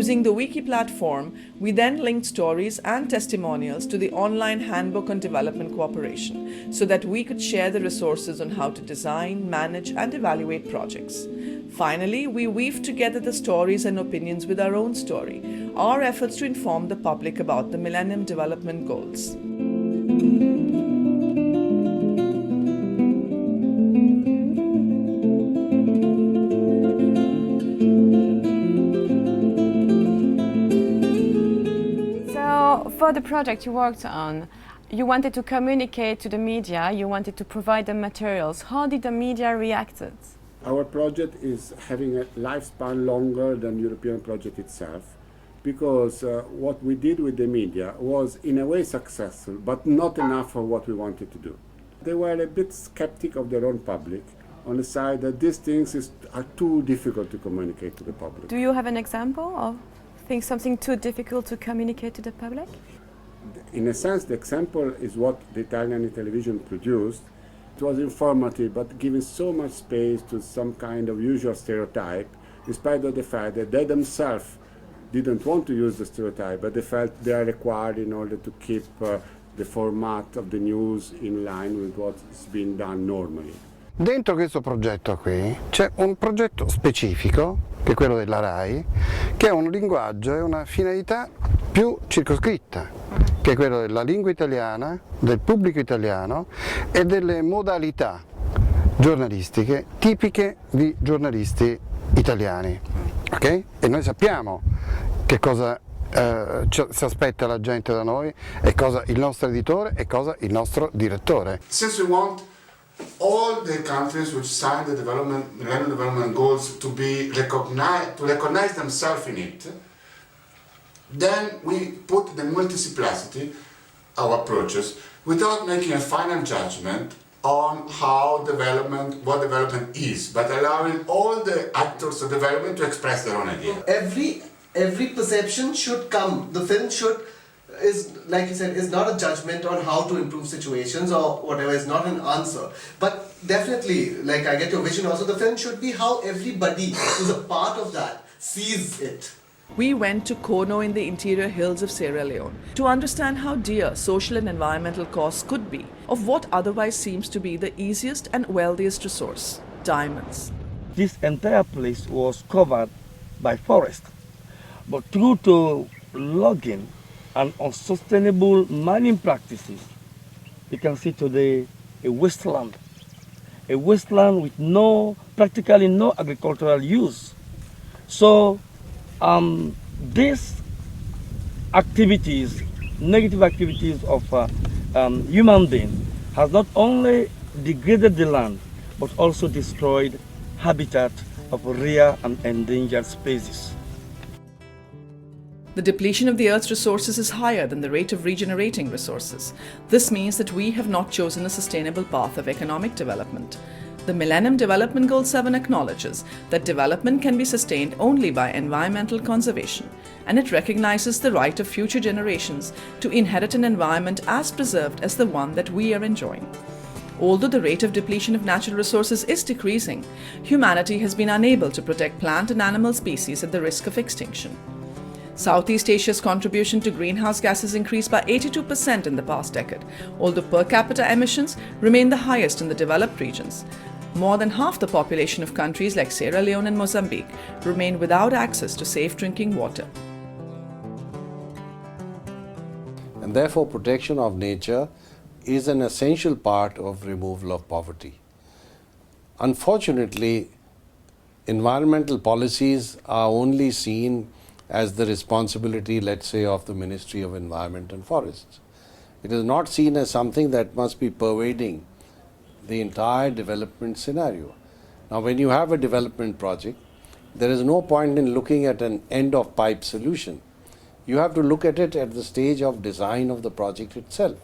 Using the wiki platform, we then linked stories and testimonials to the online handbook on development cooperation so that we could share the resources on how to design, manage, and evaluate projects. Finally, we weaved together the stories and opinions with our own story, our efforts to inform the public about the Millennium Development Goals. For the project you worked on, you wanted to communicate to the media, you wanted to provide them materials. How did the media react? Our project is having a lifespan longer than the European project itself, because what we did with the media was in a way successful, but not enough for what we wanted to do. They were a bit skeptic of their own public on the side that these things are too difficult to communicate to the public. Do you have an example of something too difficult to communicate to the public? In a sense, the example is what the Italian television produced. It was informative, but giving so much space to some kind of usual stereotype, in spite of the fact that they themselves didn't want to use the stereotype, but they felt they are required in order to keep the format of the news in line with what's been done normally. Dentro questo progetto qui c'è un progetto specifico, che è quello della RAI, che ha un linguaggio e una finalità più circoscritta, che è quello della lingua italiana, del pubblico italiano e delle modalità giornalistiche tipiche di giornalisti italiani. Okay? E noi sappiamo che cosa si aspetta la gente da noi, e cosa il nostro editore e cosa il nostro direttore. Since we want all the countries which signed the Millennium Development Goals to be recognized, to recognize themselves in it, then we put the multiplicity, our approaches, without making a final judgment on what development is, but allowing all the actors of development to express their own idea. Every perception should come. The film is, like you said, is not a judgment on how to improve situations or whatever, it's not an answer. But definitely, like I get your vision also, the film should be how everybody who's a part of that sees it. We went to Kono in the interior hills of Sierra Leone to understand how dear social and environmental costs could be of what otherwise seems to be the easiest and wealthiest resource, diamonds. This entire place was covered by forest, but due to logging and unsustainable mining practices, you can see today a wasteland with practically no agricultural use. So these activities, negative activities of human beings, has not only degraded the land, but also destroyed habitat of rare and endangered species. The depletion of the Earth's resources is higher than the rate of regenerating resources. This means that we have not chosen a sustainable path of economic development. The Millennium Development Goal 7 acknowledges that development can be sustained only by environmental conservation, and it recognizes the right of future generations to inherit an environment as preserved as the one that we are enjoying. Although the rate of depletion of natural resources is decreasing, humanity has been unable to protect plant and animal species at the risk of extinction. Southeast Asia's contribution to greenhouse gases increased by 82% in the past decade, although per capita emissions remain the highest in the developed regions. More than half the population of countries like Sierra Leone and Mozambique remain without access to safe drinking water. And therefore, protection of nature is an essential part of removal of poverty. Unfortunately, environmental policies are only seen as the responsibility, let's say, of the Ministry of Environment and Forests. It is not seen as something that must be pervading the entire development scenario. Now, when you have a development project, there is no point in looking at an end-of-pipe solution. You have to look at it at the stage of design of the project itself.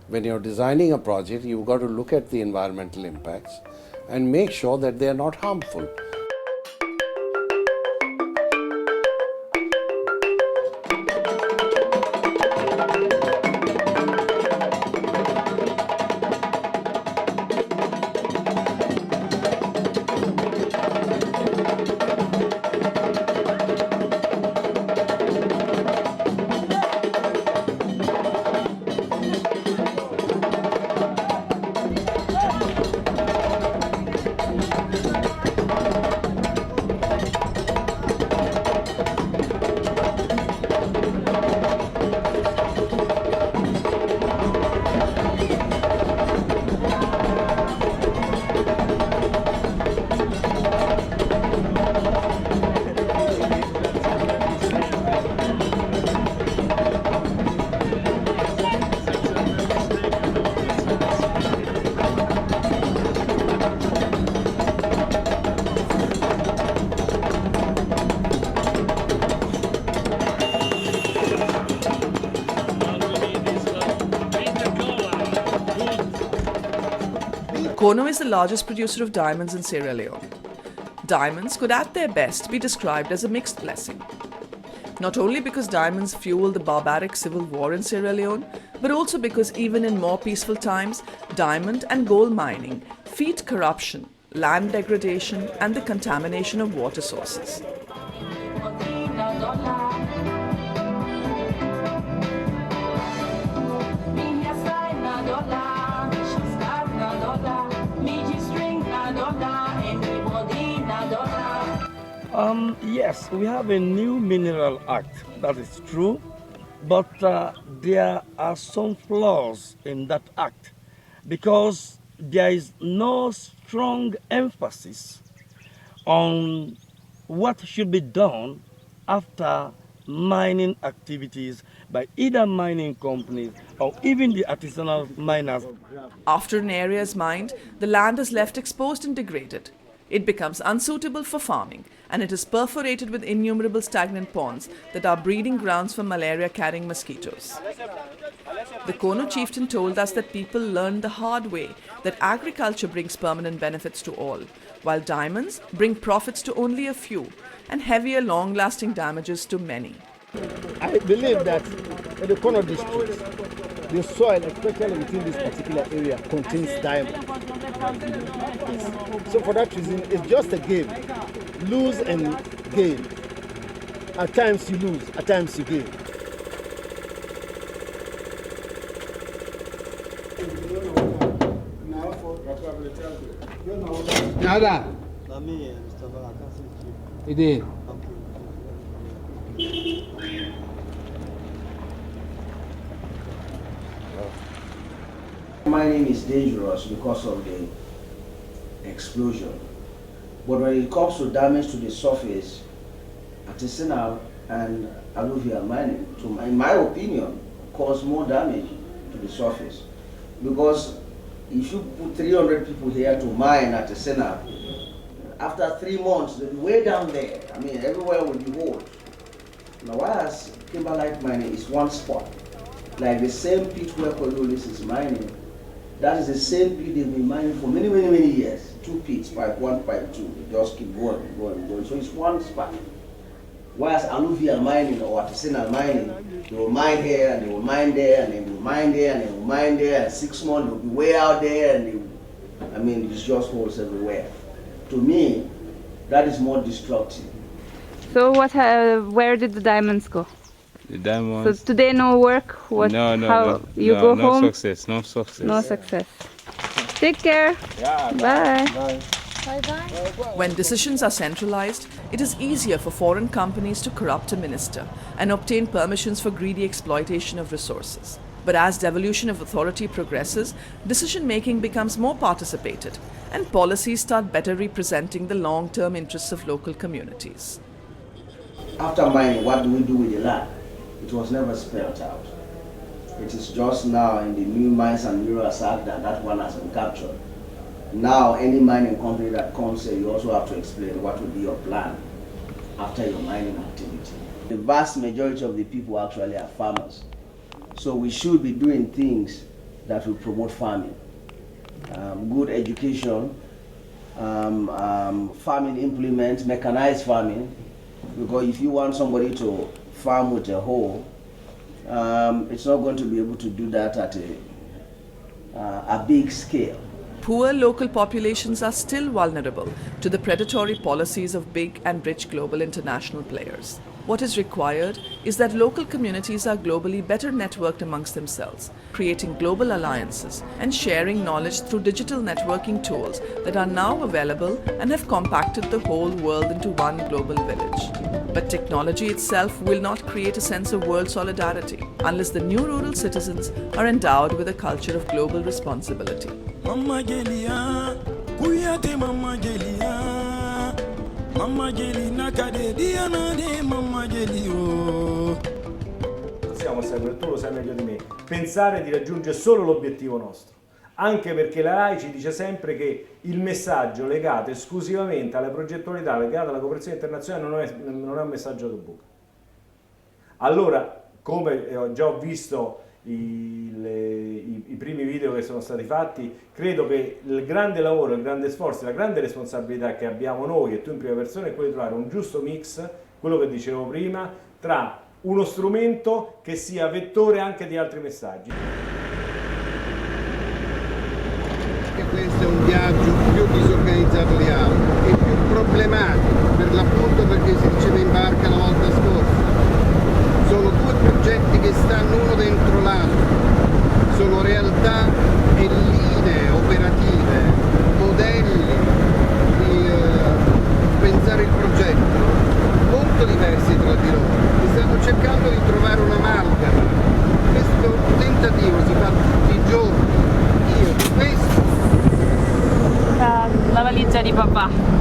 When you're designing a project, you've got to look at the environmental impacts and make sure that they are not harmful. Kono is the largest producer of diamonds in Sierra Leone. Diamonds could at their best be described as a mixed blessing. Not only because diamonds fueled the barbaric civil war in Sierra Leone, but also because even in more peaceful times, diamond and gold mining feed corruption, land degradation, and the contamination of water sources. Yes, we have a new mineral act, that is true, but there are some flaws in that act because there is no strong emphasis on what should be done after mining activities by either mining companies or even the artisanal miners. After an area is mined, the land is left exposed and degraded. It becomes unsuitable for farming, and it is perforated with innumerable stagnant ponds that are breeding grounds for malaria-carrying mosquitoes. The Kono chieftain told us that people learned the hard way that agriculture brings permanent benefits to all, while diamonds bring profits to only a few and heavier, long-lasting damages to many. I believe that in the Kono district, the soil, especially within this particular area, contains diamond. So for that reason, it's just a game. Lose and gain. At times you lose, at times you gain. Nada. It is. Mining is dangerous because of the explosion. But when it comes to damage to the surface, artisanal and alluvial mining, in my opinion, cause more damage to the surface. Because if you put 300 people here to mine artisanal, after 3 months, they'll be way down there. I mean, everywhere will be holes. Now, whereas kimberlite mining is one spot, like the same pit where Coriolis is mining, that is the same pit they've been mining for many, many, many years. 2 pits, pipe 1, pipe 2. They just keep going, going, going. So it's one spot. Whereas alluvial mining or artisanal mining, they will mine here and they will mine there and they will mine there and they will mine there, and 6 months they'll be way out there and I mean, it's just holes everywhere. To me, that is more destructive. So where did the diamonds go? The diamonds. So today no work? No, you go no home? Success, no success. No success. Take care. Yeah, bye. Bye. Bye-bye. When decisions are centralized, it is easier for foreign companies to corrupt a minister and obtain permissions for greedy exploitation of resources. But as devolution of authority progresses, decision-making becomes more participated and policies start better representing the long-term interests of local communities. After mining, what do we do with the land? It was never spelled out. It is just now in the new Mines and Minerals Act that one has been captured. Now, any mining company that comes here, you also have to explain what will be your plan after your mining activity. The vast majority of the people actually are farmers. So we should be doing things that will promote farming. Good education, farming implements, mechanized farming, because if you want somebody to farm with a hoe, it's not going to be able to do that at a big scale. Poor local populations are still vulnerable to the predatory policies of big and rich global international players. What is required is that local communities are globally better networked amongst themselves, creating global alliances and sharing knowledge through digital networking tools that are now available and have compacted the whole world into one global village. But technology itself will not create a sense of world solidarity unless the new rural citizens are endowed with a culture of global responsibility. Mama Gelia, Kuyate Mama Gelia, Mama Geli Nakade, Diana de Mama Gelio. Possiamo sempre, tu lo sai meglio di me, pensare di raggiungere solo l'obiettivo nostro. Anche perché la RAI ci dice sempre che il messaggio legato esclusivamente alla progettualità, legato alla cooperazione internazionale, non è un messaggio da buca. Allora, come già ho visto i primi video che sono stati fatti, credo che il grande lavoro, il grande sforzo, la grande responsabilità che abbiamo noi e tu in prima persona è quello di trovare un giusto mix, quello che dicevo prima, tra uno strumento che sia vettore anche di altri messaggi. Che questo è un viaggio più disorganizzato di altri e più problematico, per l'appunto perché si diceva in barca la volta scorsa. Sono due progetti che stanno uno dentro l'altro, sono realtà e linee operative, modelli di pensare il progetto molto diversi tra di loro, e stanno cercando di trovare un'amalgama. Questo tentativo si fa tutti i giorni. Io di questo. La valigia di papà.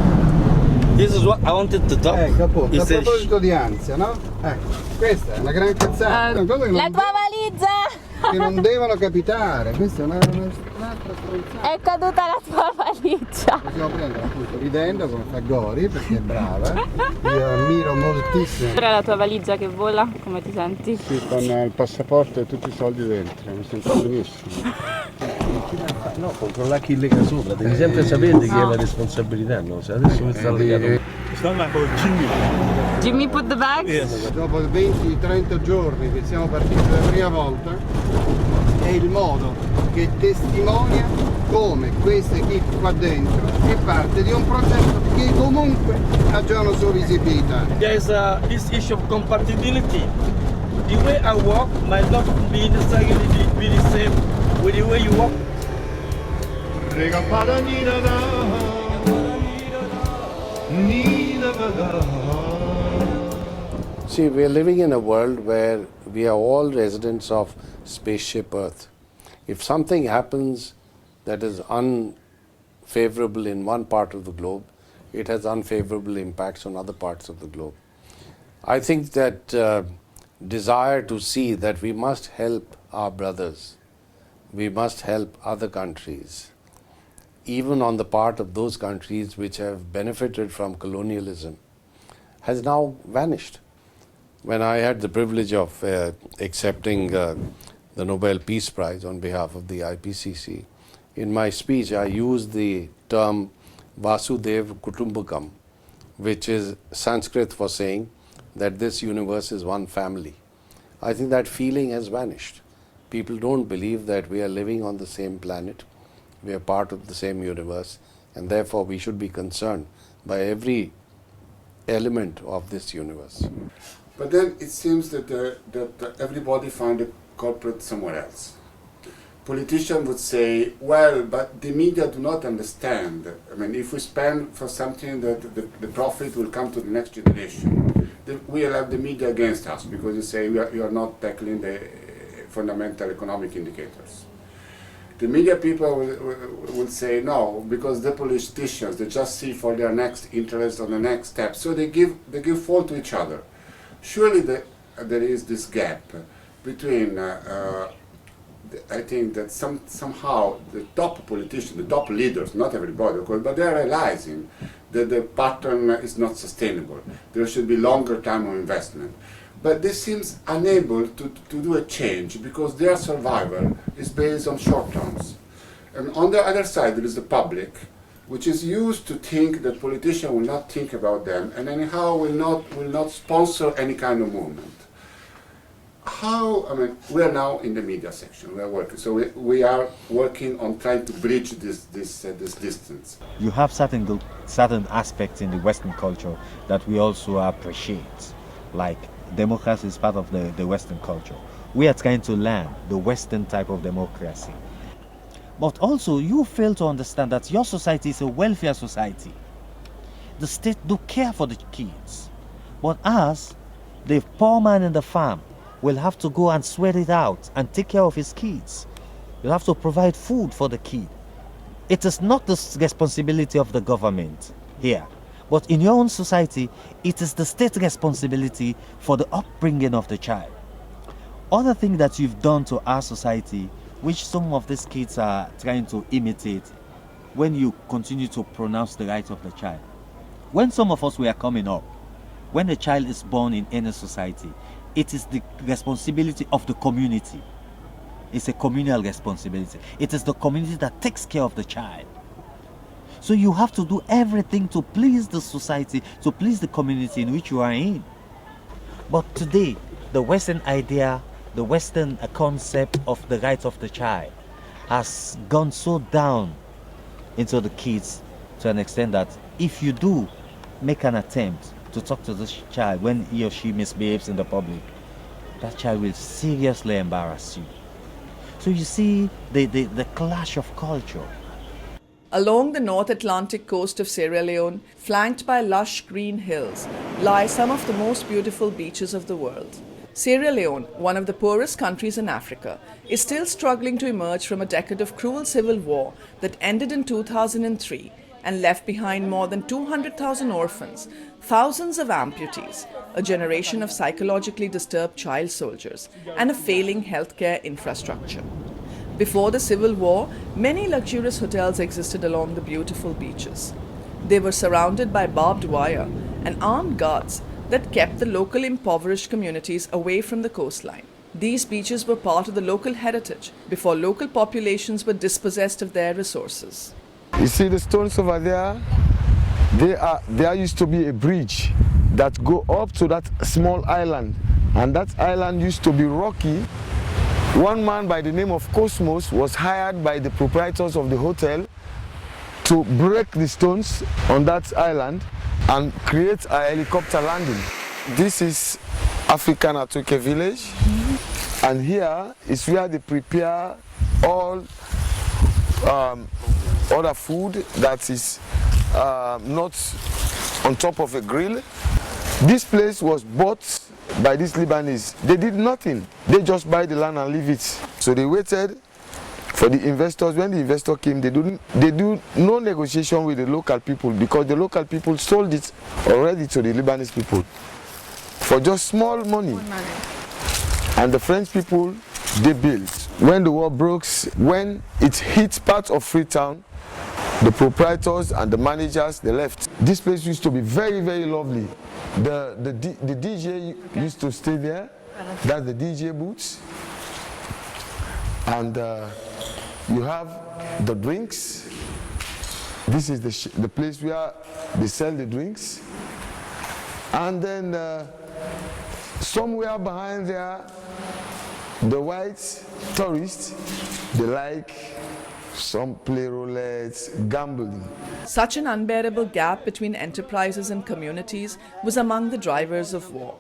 This is what I wanted to talk. Ecco appunto, a He said, proposito di ansia, no? Ecco, questa è una gran cazzata. Una cosa che La non, tua valigia! che non devono capitare, questa è un'altra stronzata. È caduta la tua valigia. Possiamo prendere appunto ridendo come fa Gori perché è brava. Io ammiro moltissimo. Ora la tua valigia che vola, come ti senti? Sì, con il passaporto e tutti i soldi dentro, mi sento benissimo. No, controllare chi lega sopra, devi sempre sapere di chi è la responsabilità, no? Se adesso mi sta legato. Jimmy put the bags? Yes. Dopo 20-30 giorni che siamo partiti per la prima volta, è il modo che testimonia come questa equipe qua dentro è parte di un progetto che comunque ha già una sua visibilità. There is this issue of compatibility. The way I walk might not be necessarily be the same with the way you walk. See, we are living in a world where we are all residents of spaceship Earth. If something happens that is unfavorable in one part of the globe, it has unfavorable impacts on other parts of the globe. I think that desire to see that we must help our brothers, we must help other countries, even on the part of those countries which have benefited from colonialism, has now vanished. When I had the privilege of accepting the Nobel Peace Prize on behalf of the IPCC, in my speech I used the term Vasudev Kutumbakam, which is Sanskrit for saying that this universe is one family. I think that feeling has vanished. People don't believe that we are living on the same planet, we are part of the same universe, and therefore we should be concerned by every element of this universe. But then it seems that, everybody find a culprit somewhere else. Politicians would say, well, but the media do not understand. I mean, if we spend for something that the profit will come to the next generation, we will have the media against us because you say you are not tackling the fundamental economic indicators. The media people will say no, because the politicians, they just see for their next interest or the next step, so they give fault to each other. Surely there is this gap between, I think that somehow the top politicians, the top leaders, not everybody, of course, but they are realizing that the pattern is not sustainable. There should be longer time of investment. But they seem unable to do a change because their survival is based on short terms. And on the other side there is the public, which is used to think that politicians will not think about them and anyhow will not sponsor any kind of movement. We are now in the media section, we are working, so we are working on trying to bridge this distance. You have certain aspects in the Western culture that we also appreciate, like democracy is part of the Western culture. We are trying to learn the Western type of democracy. But also, you fail to understand that your society is a welfare society. The state do care for the kids. But us, the poor man in the farm, will have to go and sweat it out and take care of his kids. You'll have to provide food for the kid. It is not the responsibility of the government here. But in your own society, it is the state responsibility for the upbringing of the child. Other thing that you've done to our society, which some of these kids are trying to imitate, when you continue to pronounce the rights of the child. When some of us were coming up, when a child is born in any society, it is the responsibility of the community It's a communal responsibility. It is the community that takes care of the child. So you have to do everything to please the society, to please the community in which you are in. But today, the Western idea, the Western concept of the rights of the child has gone so down into the kids to an extent that if you do make an attempt to talk to this child when he or she misbehaves in the public, that child will seriously embarrass you. So you see the clash of culture. Along the North Atlantic coast of Sierra Leone, flanked by lush green hills, lie some of the most beautiful beaches of the world. Sierra Leone, one of the poorest countries in Africa, is still struggling to emerge from a decade of cruel civil war that ended in 2003 and left behind more than 200,000 orphans, thousands of amputees, a generation of psychologically disturbed child soldiers, and a failing healthcare infrastructure. Before the Civil War, many luxurious hotels existed along the beautiful beaches. They were surrounded by barbed wire and armed guards that kept the local impoverished communities away from the coastline. These beaches were part of the local heritage before local populations were dispossessed of their resources. You see the stones over there? There used to be a bridge that go up to that small island, and that island used to be rocky. One man by the name of Cosmos was hired by the proprietors of the hotel to break the stones on that island and create a helicopter landing. This is African Atoke village, and here is where they prepare all other food that is not on top of a grill. This place was bought by these Lebanese. They did nothing. They just buy the land and leave it. So they waited for the investors. When the investor came, they do no negotiation with the local people, because the local people sold it already to the Lebanese people for just small money. And the French people, they built. When the war broke, when it hit part of Freetown, the proprietors and the managers, they left. This place used to be very, very lovely. The DJ used to stay there. That's the DJ booths. And you have the drinks. This is the place where they sell the drinks. And then somewhere behind there, the white tourists, they like some play roulette, gambling. Such an unbearable gap between enterprises and communities was among the drivers of war.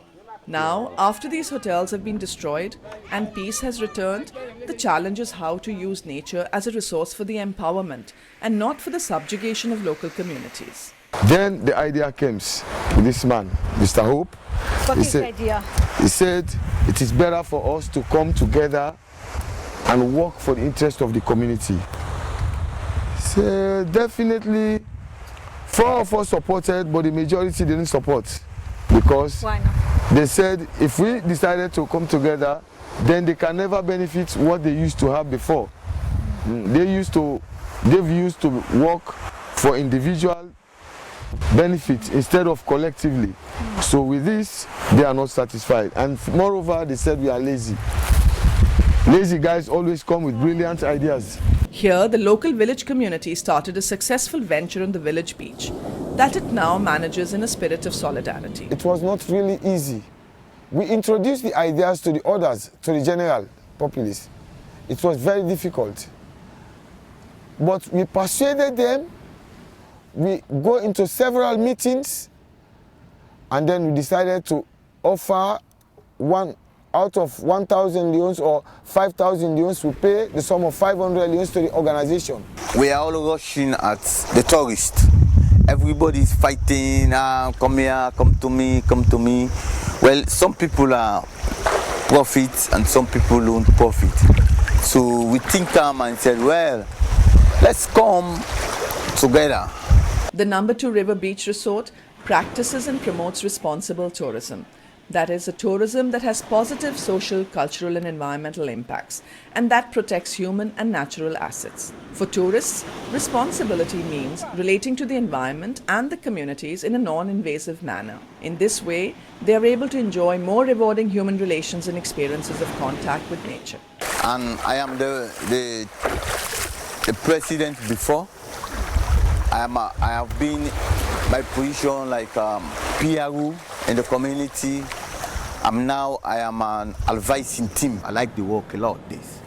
Now, after these hotels have been destroyed and peace has returned, the challenge is how to use nature as a resource for the empowerment and not for the subjugation of local communities. Then the idea came with this man, Mr. Hope. What is the idea? He said it is better for us to come together and work for the interest of the community. So definitely 4 of us supported, but the majority didn't support, because they said if we decided to come together, then they can never benefit what they used to have before. They've used to work for individual benefit instead of collectively. So with this, they are not satisfied. And moreover, they said we are lazy. Lazy guys always come with brilliant ideas. Here, the local village community started a successful venture on the village beach that it now manages in a spirit of solidarity. It was not really easy. We introduced the ideas to the others, to the general populace. It was very difficult. But we persuaded them. We go into several meetings, and then we decided to offer one out of 1,000 leons or 5,000 leons, we pay the sum of 500 leons to the organization. We are all rushing at the tourists. Everybody is fighting, come here, come to me, come to me. Well, some people are profit and some people don't profit. So we think and said, well, let's come together. The No. 2 River Beach Resort practices and promotes responsible tourism. That is, a tourism that has positive social, cultural and environmental impacts, and that protects human and natural assets. For tourists, responsibility means relating to the environment and the communities in a non-invasive manner. In this way, they are able to enjoy more rewarding human relations and experiences of contact with nature. and I am the president before. I have been my position like PRO in the community. I am an advising team. I like the work a lot this.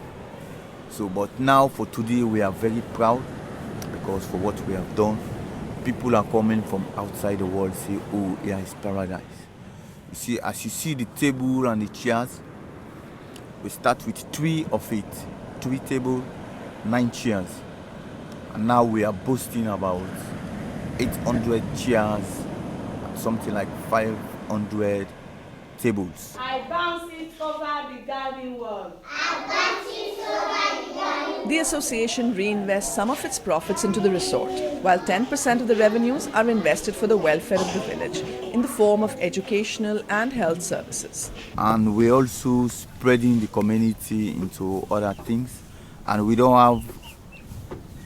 So, but now for today we are very proud because for what we have done, people are coming from outside the world say, oh, here is paradise. You see, as you see the table and the chairs, we start with 3 of it, 3 tables, 9 chairs. And now we are boasting about 800 chairs, something like 500 tables. I bounce it over the garden wall. I bounce it over the garden wall. The association reinvests some of its profits into the resort, while 10% of the revenues are invested for the welfare of the village in the form of educational and health services. And we also spreading the community into other things, and we don't have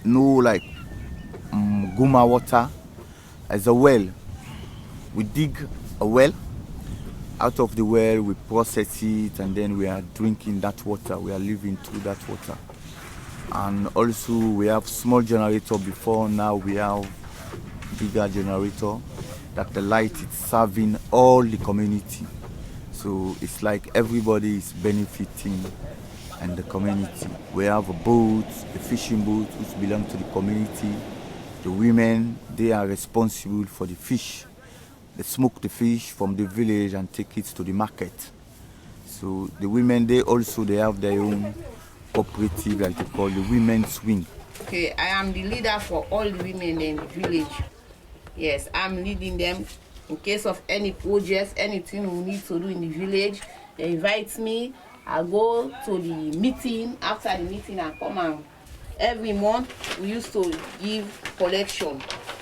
no like Guma water as a well. We dig a well. Out of the well, we process it, and then we are drinking that water. We are living through that water. And also, we have small generator before. Now we have bigger generator that the light is serving all the community. So it's like everybody is benefiting and the community. We have a boat, a fishing boat, which belong to the community. The women, they are responsible for the fish. They smoke the fish from the village and take it to the market. So the women, they have their own cooperative, like they call the women's wing. Okay, I am the leader for all the women in the village. Yes, I'm leading them in case of any projects, anything we need to do in the village. They invite me. I go to the meeting. After the meeting, I come and every month we used to give collection.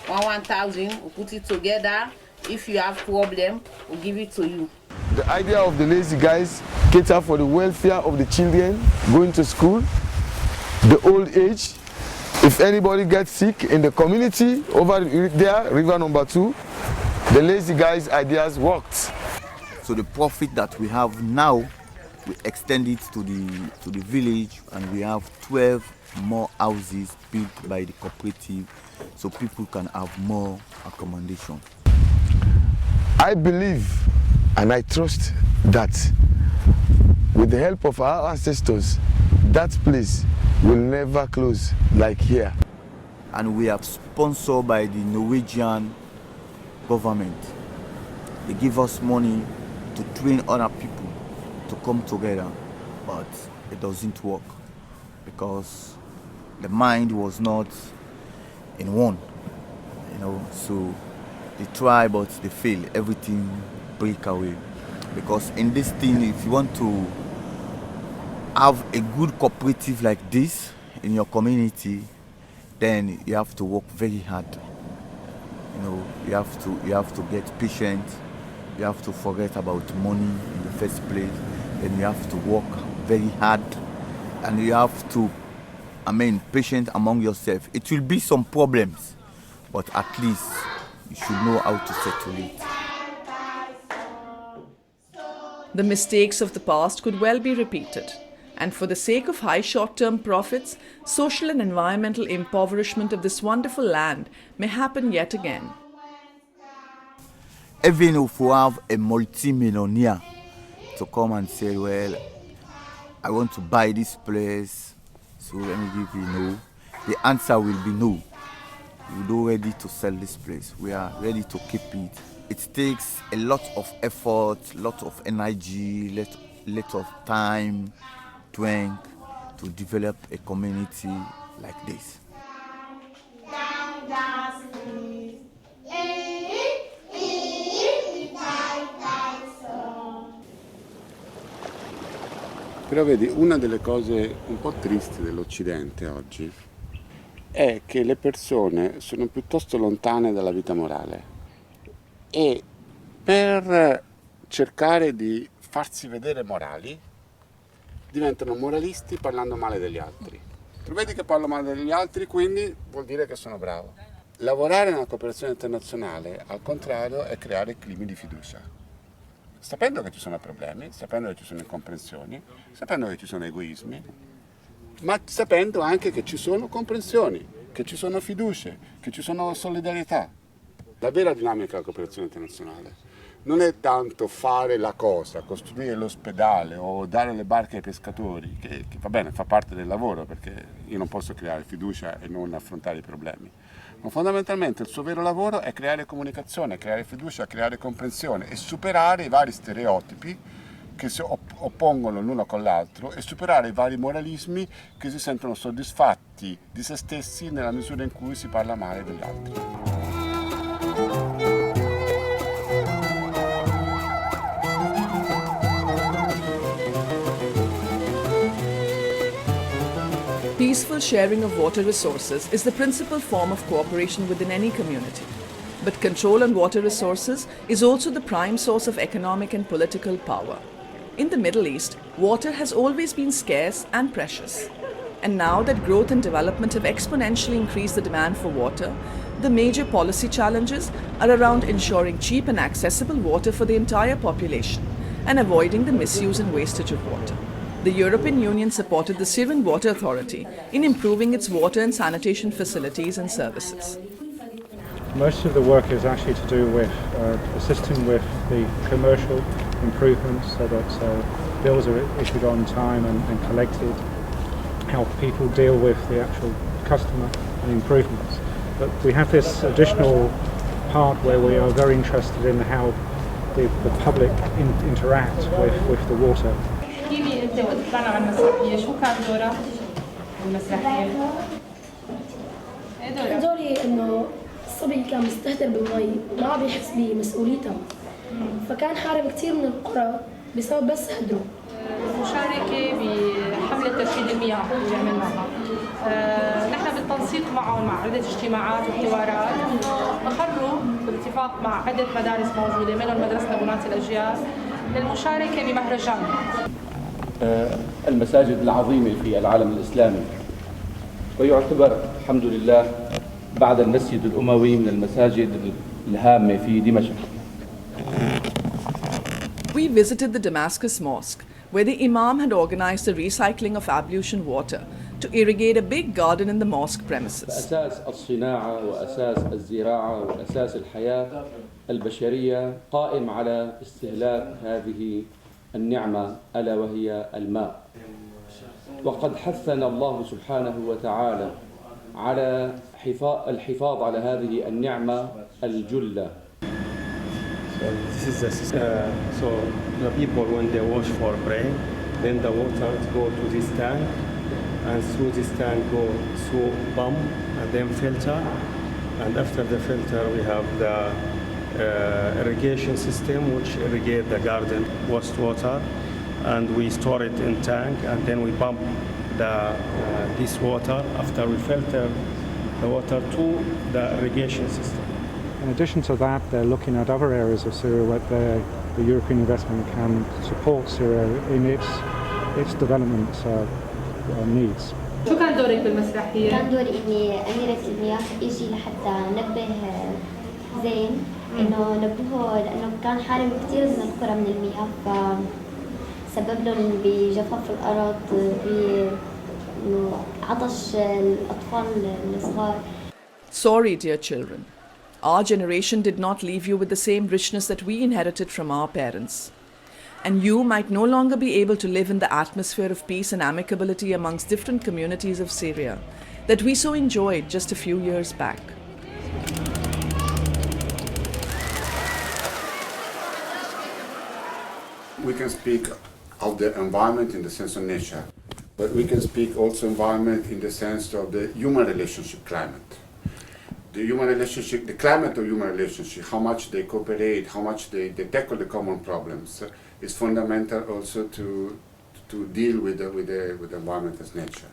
1,000, we put it together. If you have problem, we'll give it to you. The idea of the lazy guys cater for the welfare of the children going to school, the old age. If anybody gets sick in the community over there, river number 2, the lazy guys' ideas worked. So the profit that we have now, we extend it to the village, and we have 12 more houses built by the cooperative, so people can have more accommodation. I believe and I trust that with the help of our ancestors, that place will never close like here. And we are sponsored by the Norwegian government. They give us money to train other people to come together, but it doesn't work because the mind was not in one, so they try but they fail, everything break away. Because in this thing, if you want to have a good cooperative like this in your community, then you have to work very hard. You have to get patient. You have to forget about money in the first place. Then you have to work very hard, and you have to, patient among yourself. It will be some problems, but at least you should know how to settle it. The mistakes of the past could well be repeated, and for the sake of high short-term profits, social and environmental impoverishment of this wonderful land may happen yet again. Even if we have a multi-millionaire to come and say, well, I want to buy this place, so let me give you no, the answer will be no. We're not ready to sell this place. We are ready to keep it. It takes a lot of effort, lot of energy, lot of time, strength to develop a community like this. Però vedi, una delle cose un po' tristi dell'Occidente oggi è che le persone sono piuttosto lontane dalla vita morale e per cercare di farsi vedere morali diventano moralisti parlando male degli altri. Tu vedi che parlo male degli altri, quindi vuol dire che sono bravo. Lavorare nella cooperazione internazionale, al contrario, è creare climi di fiducia. sapendo che ci sono problemi, sapendo che ci sono incomprensioni, sapendo che ci sono egoismi, ma sapendo anche che ci sono comprensioni, che ci sono fiducie, che ci sono solidarietà. La vera dinamica della cooperazione internazionale non è tanto fare la cosa, costruire l'ospedale o dare le barche ai pescatori, che va bene, fa parte del lavoro, perché io non posso creare fiducia e non affrontare i problemi. Ma fondamentalmente il suo vero lavoro è creare comunicazione, creare fiducia, creare comprensione e superare i vari stereotipi che si oppongono l'uno con l'altro e superare i vari moralismi che si sentono soddisfatti di se stessi nella misura in cui si parla male degli altri. Peaceful sharing of water resources is the principal form of cooperation within any community. But control on water resources is also the prime source of economic and political power. In the Middle East, water has always been scarce and precious. And now that growth and development have exponentially increased the demand for water, the major policy challenges are around ensuring cheap and accessible water for the entire population and avoiding the misuse and wastage of water. The European Union supported the Syrian Water Authority in improving its water and sanitation facilities and services. Most of the work is actually to do with assisting with the commercial improvements so that bills are issued on time and collected, help people deal with the actual customer and improvements. But we have this additional part where we are very interested in how the public interact with the water. احكيلي انت وقت طلعنا على المسرحيه شو كان دورك بالمسرحيه؟ كان دوري انه الصبي كان مستهتر بالمي ما عم يحس بمسؤوليته فكان حارب كثير من القرى بسبب بس هدره. مشاركه بحمله ترشيد المياه اللي عملناها. نحن بالتنسيق معهم مع عده اجتماعات وحوارات اقروا بالاتفاق مع عده مدارس موجوده منهم مدرسه بنات الاجيال للمشاركه بمهرجان. المساجد العظيمة في العالم الإسلامي ويعتبر الحمد لله بعد المسجد الأموي من المساجد الهامة في دمشق. We visited the Damascus Mosque, where the Imam had organized the recycling of ablution water to irrigate a big garden in the mosque premises. أساس الصناعة وأساس الزراعة وأساس الحياة البشرية قائم على استهلاك هذه النعمة ألا وهي الماء. وقد حثنا الله سبحانه وتعالى على الحفاظ على هذه النعمة الجلة. So the people when they wash for pray, then the water go to this tank, and through this tank go through pump and then filter, and after the filter we have the irrigation system which irrigate the garden wastewater, and we store it in tank, and then we pump this water after we filter the water to the irrigation system. In addition to that, they're looking at other areas of Syria where the European investment can support Syria in its development needs. شو كان دورك بالمسرحية؟ كان دوري إني أميرة المياه إجي لحتى نبه زين إنه نبهه لأنه كان حارم كثير من القرى من المياه فسبب لهم بجفاف الأرض بعطش الأطفال الصغار. Sorry, dear children. Our generation did not leave you with the same richness that we inherited from our parents. And you might no longer be able to live in the atmosphere of peace and amicability amongst different communities of Syria that we so enjoyed just a few years back. We can speak of the environment in the sense of nature, but we can speak also environment in the sense of the human relationship climate. The human relationship, the climate of human relationship, how much they cooperate, how much they tackle the common problems, is fundamental also to deal with the environment as nature.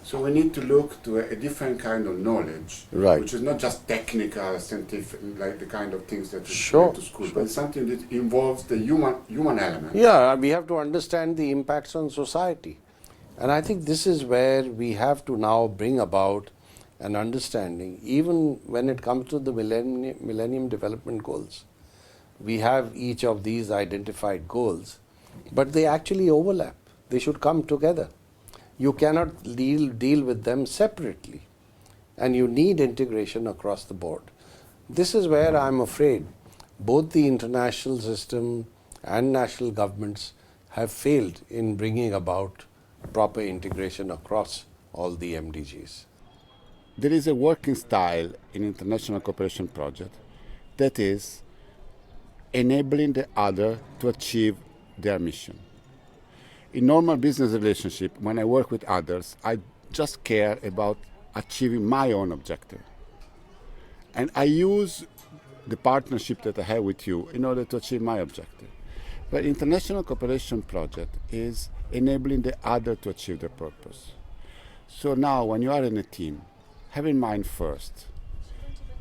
So we need to look to a different kind of knowledge, Right. which is not just technical, scientific, like the kind of things that you Sure, go to school, but something that involves the human element. Yeah, we have to understand the impacts on society. And I think this is where we have to now bring about an understanding, even when it comes to the Millennium Development Goals. we have each of these identified goals, but they actually overlap. They should come together. You cannot deal with them separately, and you need integration across the board. This is where I'm afraid both the international system and national governments have failed in bringing about proper integration across all the MDGs. There is a working style in international cooperation project that is enabling the other to achieve their mission. In normal business relationship, when I work with others, I just care about achieving my own objective. And I use the partnership that I have with you in order to achieve my objective. But international cooperation project is enabling the other to achieve their purpose. So now when you are in a team, have in mind first,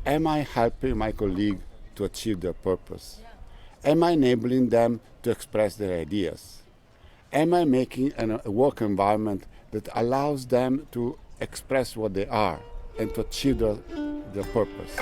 am I helping my colleague to achieve their purpose? Am I enabling them to express their ideas? Am I making a work environment that allows them to express what they are and to achieve their purpose?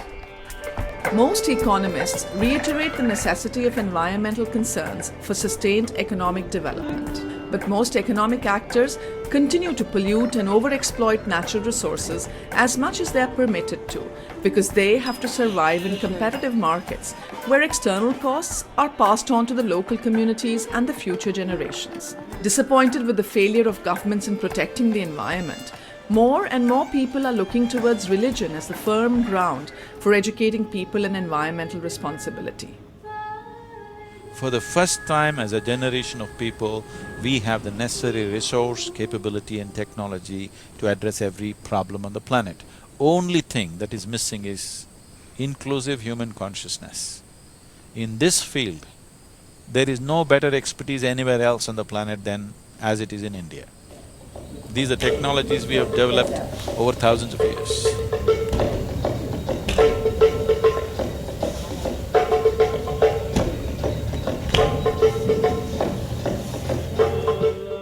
Most economists reiterate the necessity of environmental concerns for sustained economic development. But most economic actors continue to pollute and overexploit natural resources as much as they are permitted to, because they have to survive in competitive markets where external costs are passed on to the local communities and the future generations. Disappointed with the failure of governments in protecting the environment, more and more people are looking towards religion as the firm ground for educating people in environmental responsibility. For the first time as a generation of people, we have the necessary resource, capability and technology to address every problem on the planet. Only thing that is missing is inclusive human consciousness. In this field, there is no better expertise anywhere else on the planet than as it is in India. These are technologies we have developed over thousands of years.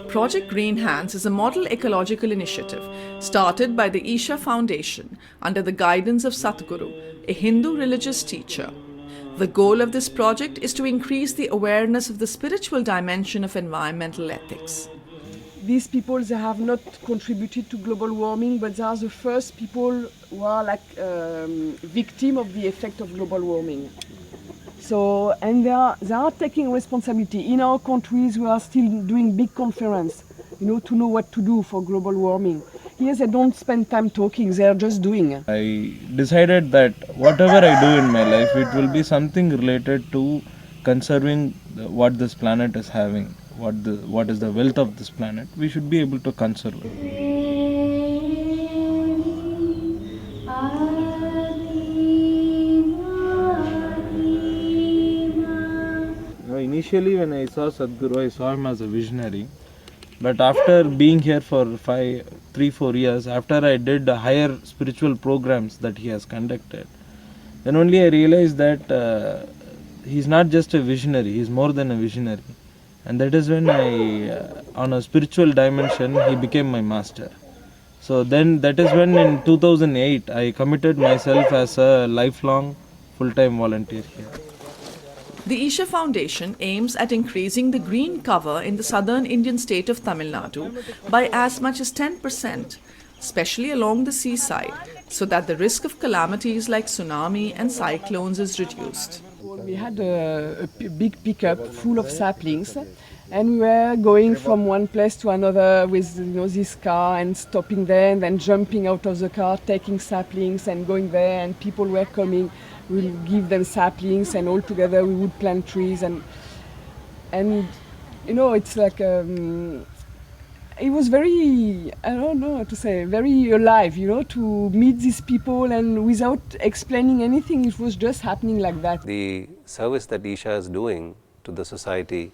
Project Green Hands is a model ecological initiative started by the Isha Foundation under the guidance of Satguru, a Hindu religious teacher. The goal of this project is to increase the awareness of the spiritual dimension of environmental ethics. These people, they have not contributed to global warming, but they are the first people who are like victims of the effect of global warming. So, and they are taking responsibility. In our countries, we are still doing big conference, to know what to do for global warming. Here, they don't spend time talking, they are just doing. I decided that whatever I do in my life, it will be something related to conserving what this planet is having, what is the wealth of this planet. We should be able to conserve it. Initially when I saw Sadhguru, I saw him as a visionary. But after being here for 3-4 years, after I did higher spiritual programs that he has conducted, then only I realized that he's not just a visionary, he's more than a visionary. And that is when on a spiritual dimension, he became my master. So then that is when in 2008, I committed myself as a lifelong full-time volunteer here. The Isha Foundation aims at increasing the green cover in the southern Indian state of Tamil Nadu by as much as 10%, especially along the seaside, so that the risk of calamities like tsunami and cyclones is reduced. We had a big pickup full of saplings, and we were going from one place to another with this car and stopping there and then jumping out of the car, taking saplings and going there, and people were coming. We'll give them saplings and all together we would plant trees and it's like it was very, I don't know how to say, very alive, to meet these people and without explaining anything, it was just happening like that. The service that Isha is doing to the society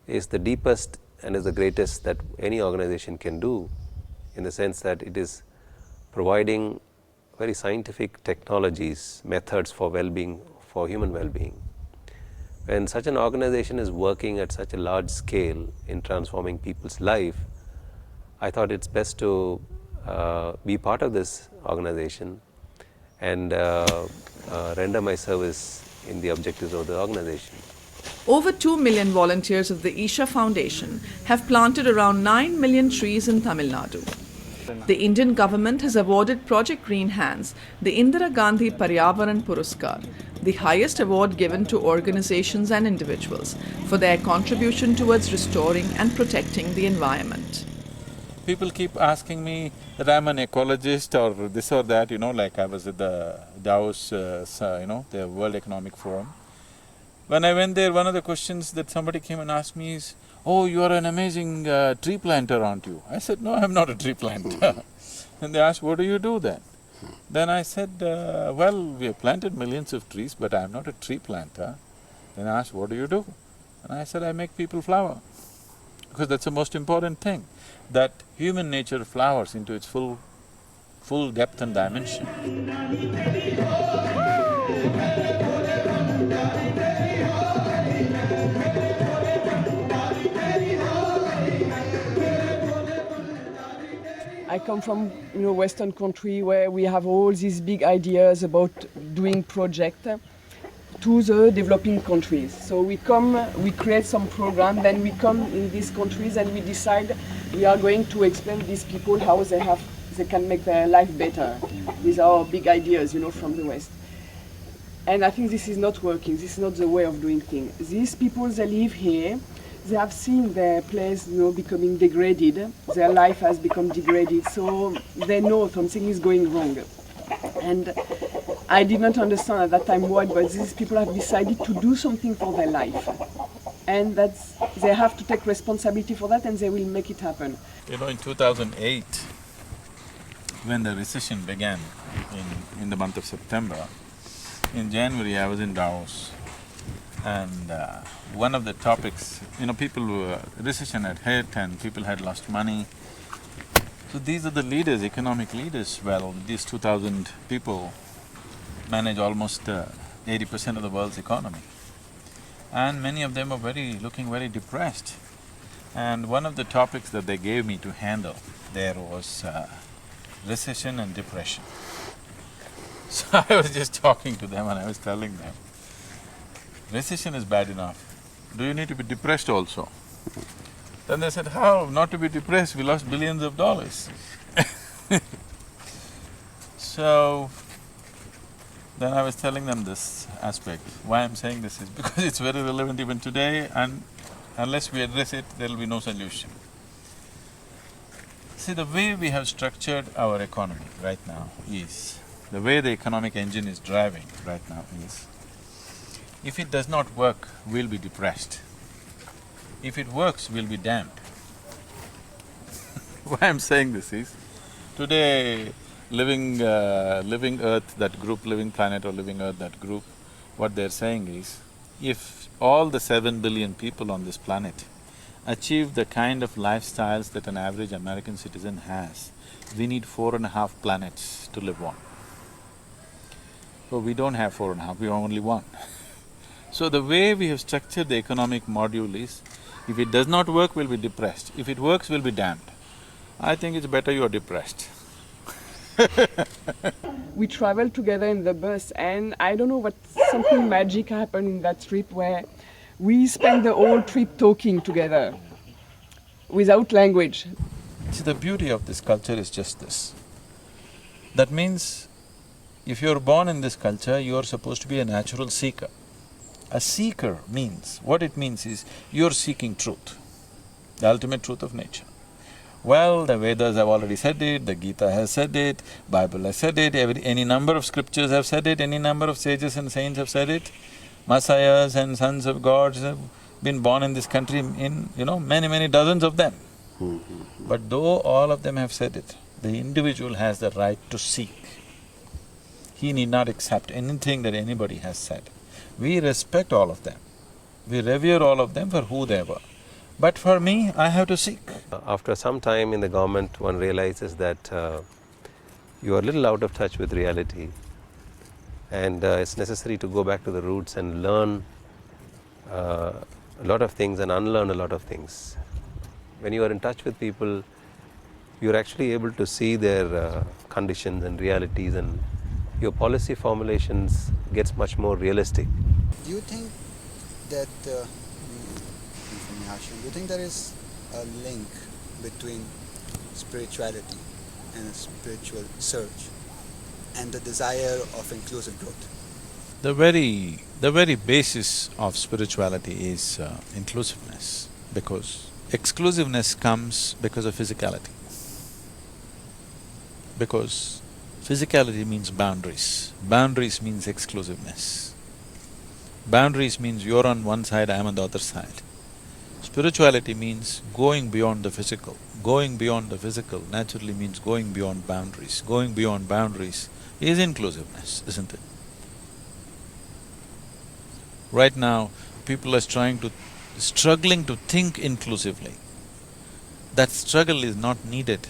is the deepest and is the greatest that any organization can do, in the sense that it is providing very scientific technologies, methods for well-being, for human well-being. When such an organization is working at such a large scale in transforming people's life, I thought it's best to be part of this organization and render my service in the objectives of the organization. Over 2 million volunteers of the Isha Foundation have planted around 9 million trees in Tamil Nadu. The Indian government has awarded Project Green Hands the Indira Gandhi Paryavaran Puraskar, the highest award given to organizations and individuals for their contribution towards restoring and protecting the environment. People keep asking me that I'm an ecologist or this or that, like I was at the Davos, the World Economic Forum. When I went there, one of the questions that somebody came and asked me is, "Oh, you are an amazing tree planter, aren't you?" I said, "No, I'm not a tree planter." And they asked, "What do you do then?" Then I said, "Well, we have planted millions of trees, but I'm not a tree planter." Then I asked, "What do you do?" And I said, "I make people flower." Because that's the most important thing, that human nature flowers into its full depth and dimension. I come from Western country where we have all these big ideas about doing projects to the developing countries. So we create some program, then we come in these countries and we decide we are going to explain to these people how they can make their life better. These are big ideas, from the West. And I think this is not working, this is not the way of doing things. These people, they live here, they have seen their place, becoming degraded, their life has become degraded, so they know something is going wrong. And I did not understand at that time why, but these people have decided to do something for their life. And they have to take responsibility for that and they will make it happen. In 2008, when the recession began in the month of September, in January I was in Davos, and one of the topics, recession had hit and people had lost money. So these are the leaders, economic leaders. Well, these 2,000 people manage almost 80% of the world's economy. And many of them are looking very depressed. And one of the topics that they gave me to handle there was recession and depression. So I was just talking to them and I was telling them, recession is bad enough, do you need to be depressed also? Then they said, how not to be depressed, we lost billions of dollars. So, then I was telling them this aspect. Why I'm saying this is because it's very relevant even today, and unless we address it, there'll be no solution. See, the way we have structured our economy right now is, the way the economic engine is driving right now is, if it does not work, we'll be depressed. If it works, we'll be damned. Why I'm saying this is, today, Living Earth, that group, Living Planet or Living Earth, that group, what they're saying is, if all the 7 billion people on this planet achieve the kind of lifestyles that an average American citizen has, we need 4.5 planets to live on. So we don't have 4.5, we have only one. So the way we have structured the economic module is, if it does not work, we'll be depressed. If it works, we'll be damned. I think it's better you are depressed. We traveled together in the bus and I don't know what, something magic happened in that trip where we spent the whole trip talking together, without language. See, the beauty of this culture is just this. That means, if you're born in this culture, you're supposed to be a natural seeker. A seeker means, what it means is, you're seeking truth, the ultimate truth of nature. Well, the Vedas have already said it, the Gita has said it, Bible has said it, any number of scriptures have said it, any number of sages and saints have said it. Messiahs and sons of gods have been born in this country in, many dozens of them. But though all of them have said it, the individual has the right to seek. He need not accept anything that anybody has said. We respect all of them, we revere all of them for who they were. But for me, I have to seek. After some time in the government, one realizes that you are a little out of touch with reality, and it's necessary to go back to the roots and learn a lot of things and unlearn a lot of things. When you are in touch with people, you're actually able to see their conditions and realities, and your policy formulations gets much more realistic. Do you think that, do you think there is a link between spirituality and a spiritual search and the desire of inclusive growth? The very basis of spirituality is inclusiveness, because exclusiveness comes because of physicality. Because physicality means boundaries, boundaries means exclusiveness. Boundaries means you're on one side, I'm on the other side. Spirituality means going beyond the physical. Going beyond the physical naturally means going beyond boundaries. Going beyond boundaries is inclusiveness, isn't it? Right now, people are struggling to think inclusively. That struggle is not needed.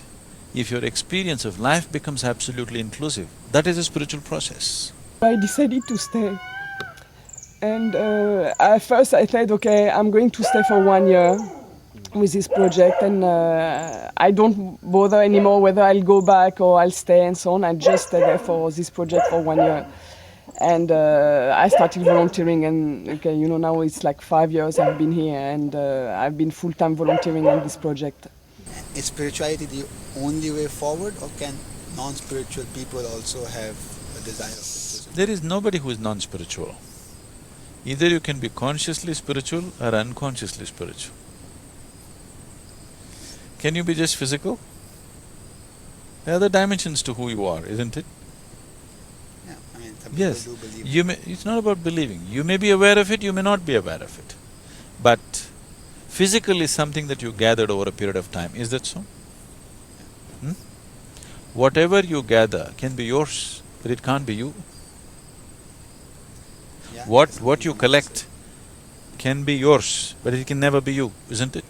If your experience of life becomes absolutely inclusive, that is a spiritual process. I decided to stay. And at first I said, okay, I'm going to stay for 1 year with this project, and I don't bother anymore whether I'll go back or I'll stay and so on. I just stay there for this project for 1 year. And I started volunteering, and okay, you know, now it's like 5 years I've been here, and I've been full-time volunteering on this project. Is spirituality the only way forward, or can non-spiritual people also have a desire of inclusivity? There is nobody who is non-spiritual. Either you can be consciously spiritual or unconsciously spiritual. Can you be just physical? There are other dimensions to who you are, isn't it? Yeah, I mean, some Yes, people do believe. you may… it's not about believing. You may be aware of it, you may not be aware of it. But physical is something that you gathered over a period of time, is that so? Whatever you gather can be yours, but it can't be you. Yeah, What you collect can be yours, but it can never be you, isn't it?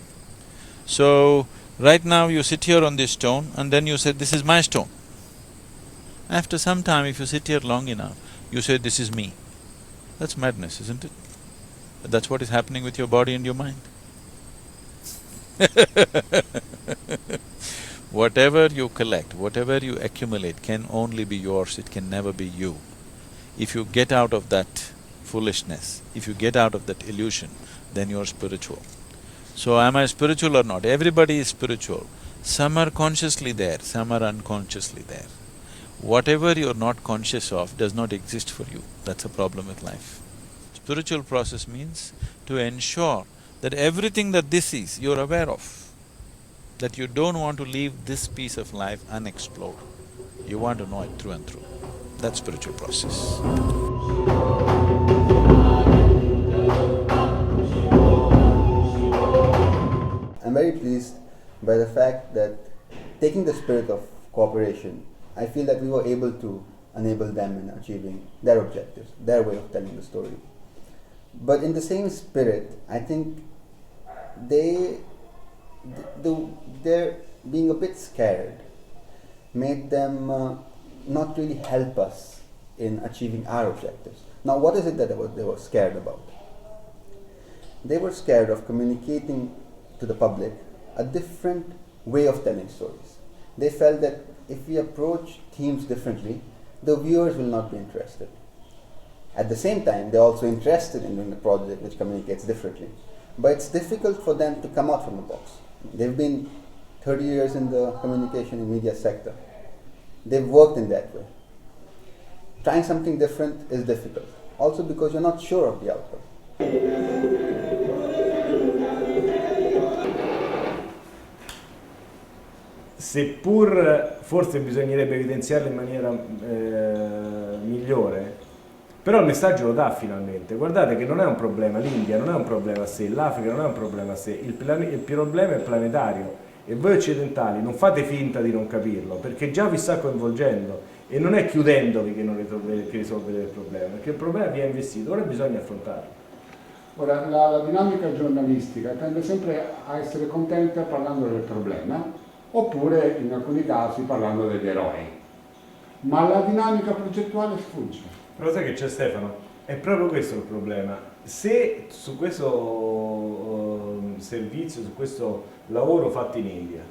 So, right now you sit here on this stone and then you say, this is my stone. After some time, if you sit here long enough, you say, this is me. That's madness, isn't it? But that's what is happening with your body and your mind. Whatever you collect, whatever you accumulate can only be yours, it can never be you. If you get out of that foolishness, if you get out of that illusion, then you're spiritual. So am I spiritual or not? Everybody is spiritual. Some are consciously there, some are unconsciously there. Whatever you're not conscious of does not exist for you. That's a problem with life. Spiritual process means to ensure that everything that this is, you're aware of. That you don't want to leave this piece of life unexplored. You want to know it through and through. That's spiritual process. I'm very pleased by the fact that, taking the spirit of cooperation, I feel that we were able to enable them in achieving their objectives, their way of telling the story. But in the same spirit, I think they're being a bit scared made them not really help us in achieving our objectives. Now, what is it that they were scared about? They were scared of communicating to the public a different way of telling stories. They felt that if we approach themes differently, the viewers will not be interested. At the same time, they're also interested in doing a project which communicates differently. But it's difficult for them to come out from the box. They've been 30 years in the communication and media sector. They've worked in that way. Trying something different is difficult. Also because you're not sure of the outcome. Seppur forse bisognerebbe evidenziarlo in maniera migliore, però il messaggio lo dà finalmente. Guardate che non è un problema, l'India non è un problema a sé, l'Africa non è un problema a sé, il problema è planetario e voi occidentali non fate finta di non capirlo, perché già vi sta coinvolgendo e non è chiudendovi che risolvete il problema, perché il problema vi è investito, ora bisogna affrontarlo. Ora, la dinamica giornalistica tende sempre a essere contenta parlando del problema, oppure in alcuni casi parlando degli eroi. Ma la dinamica progettuale sfugge. Però sai che c'è, Stefano? È proprio questo il problema. Se su questo servizio, su questo lavoro fatto in India,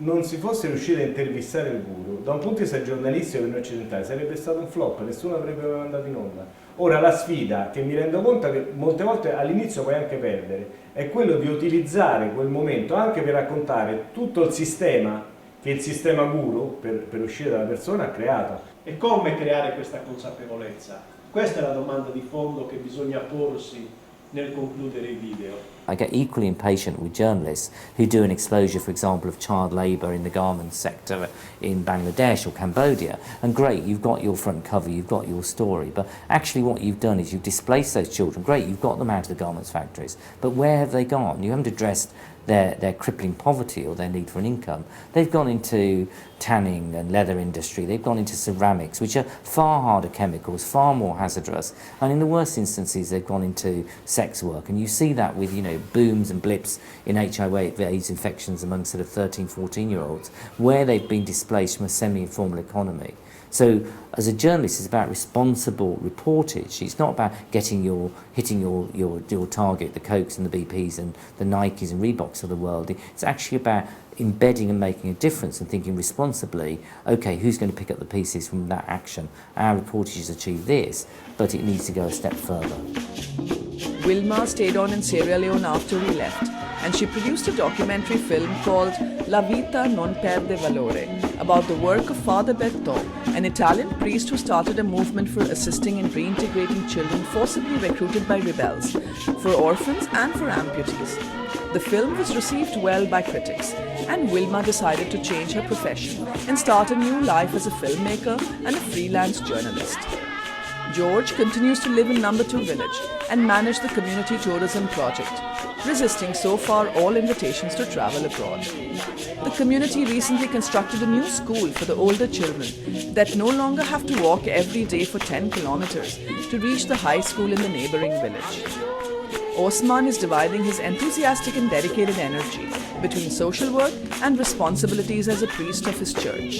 non si fosse riusciti a intervistare il guru, da un punto di vista giornalistico per noi occidentali sarebbe stato un flop, nessuno avrebbe mandato in onda. Ora la sfida, che mi rendo conto che molte volte all'inizio puoi anche perdere, è quello di utilizzare quel momento anche per raccontare tutto il sistema che il sistema guru, per uscire dalla persona, ha creato. E come creare questa consapevolezza? Questa è la domanda di fondo che bisogna porsi nel concludere i video. I get equally impatient with journalists who do an exposure, for example, of child labour in the garment sector in Bangladesh or Cambodia. And great, you've got your front cover, you've got your story, but actually what you've done is you've displaced those children. Great, you've got them out of the garments factories, but where have they gone? You haven't addressed their crippling poverty or their need for an income. They've gone into tanning and leather industry, they've gone into ceramics, which are far harder chemicals, far more hazardous, and in the worst instances they've gone into sex work. And you see that with, you know, booms and blips in HIV/AIDS infections among sort of 13, 14-year-olds, where they've been displaced from a semi-informal economy. So as a journalist, it's about responsible reportage. It's not about hitting your target, the Cokes and the BPs and the Nikes and Reeboks of the world. It's actually about embedding and making a difference and thinking responsibly, okay, who's going to pick up the pieces from that action? Our reportage has achieved this, but it needs to go a step further. Wilma stayed on in Sierra Leone after we left, and she produced a documentary film called La vita non perde valore, about the work of Father Berto, an Italian priest who started a movement for assisting in reintegrating children forcibly recruited by rebels, for orphans and for amputees. The film was received well by critics, and Wilma decided to change her profession and start a new life as a filmmaker and a freelance journalist. George continues to live in Number 2 Village and manage the community tourism project, resisting so far all invitations to travel abroad. The community recently constructed a new school for the older children that no longer have to walk every day for 10 kilometers to reach the high school in the neighboring village. Osman is dividing his enthusiastic and dedicated energy between social work and responsibilities as a priest of his church.